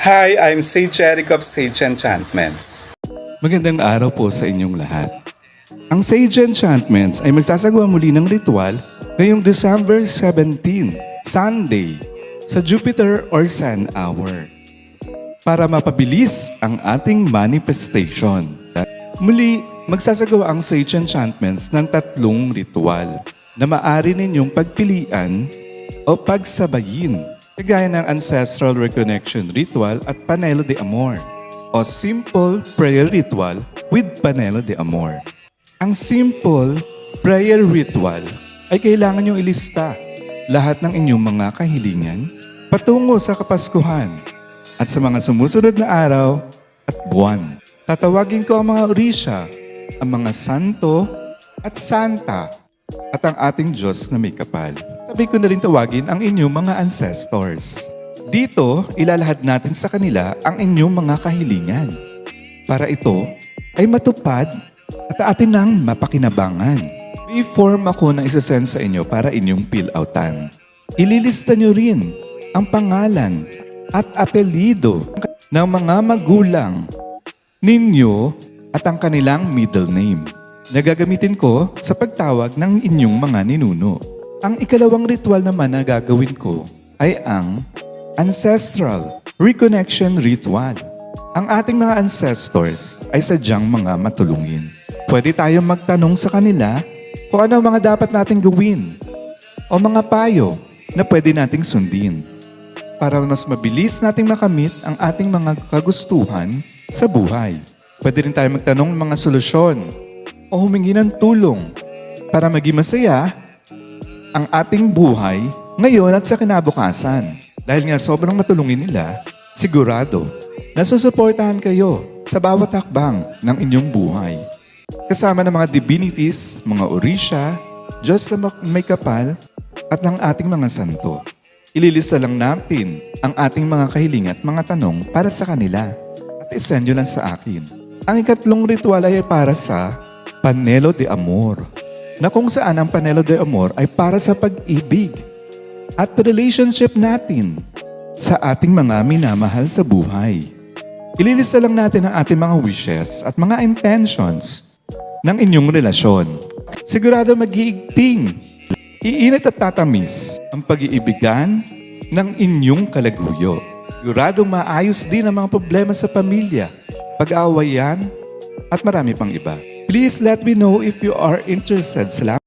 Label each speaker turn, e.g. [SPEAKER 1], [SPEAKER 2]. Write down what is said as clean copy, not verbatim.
[SPEAKER 1] Hi, I'm Sage Eric of Sage Enchantments.
[SPEAKER 2] Magandang araw po sa inyong lahat. Ang Sage Enchantments ay magsasagawa muli ng ritual ngayong December 17, Sunday, sa Jupiter or Sun Hour para mapabilis ang ating manifestation. Muli, magsasagawa ang Sage Enchantments ng 3 ritual na maaari ninyong pagpilian o pagsabayin, kagaya ng Ancestral Reconnection Ritual at Panelo de Amor o Simple Prayer Ritual with Panelo de Amor. Ang Simple Prayer Ritual ay kailangan niyong ilista lahat ng inyong mga kahilingan patungo sa Kapaskuhan at sa mga sumusunod na araw at buwan. Tatawagin ko ang mga orisya, ang mga santo at santa at ang ating Diyos na may kapal. Sabi ko na rin tawagin ang inyong mga ancestors. Dito, ilalahad natin sa kanila ang inyong mga kahilingan para ito ay matupad at atin nang mapakinabangan. May form ako na isasend sa inyo para inyong fill-outan. Ililista nyo rin ang pangalan at apelido ng mga magulang ninyo at ang kanilang middle name na gagamitin ko sa pagtawag ng inyong mga ninuno. Ang ikalawang ritual naman na gagawin ko ay ang Ancestral Reconnection Ritual. Ang ating mga ancestors ay sadyang mga matulungin. Pwede tayong magtanong sa kanila kung ano ang mga dapat nating gawin o mga payo na pwede nating sundin para mas mabilis nating makamit ang ating mga kagustuhan sa buhay. Pwede rin tayong magtanong ng mga solusyon o humingi ng tulong para maging masaya ang ating buhay ngayon at sa kinabukasan. Dahil nga sobrang matulungin nila, sigurado na susuportahan kayo sa bawat hakbang ng inyong buhay. Kasama ng mga divinities, mga orisya, Diyos na may kapal at ng ating mga santo. Ililista lang natin ang ating mga kahiling at mga tanong para sa kanila at isend nyo lang sa akin. Ang ikatlong ritual ay para sa Panelo de Amor, na kung saan ang Panelo de Amor ay para sa pag-ibig at relationship natin sa ating mga minamahal sa buhay. Ililista lang natin ang ating mga wishes at mga intentions ng inyong relasyon. Sigurado mag-iigting, iinit at tatamis ang pag-iibigan ng inyong kalaguyo. Siguradong maayos din ang mga problema sa pamilya, pag-aawayan at marami pang iba. Please let me know if you are interested. Salamat.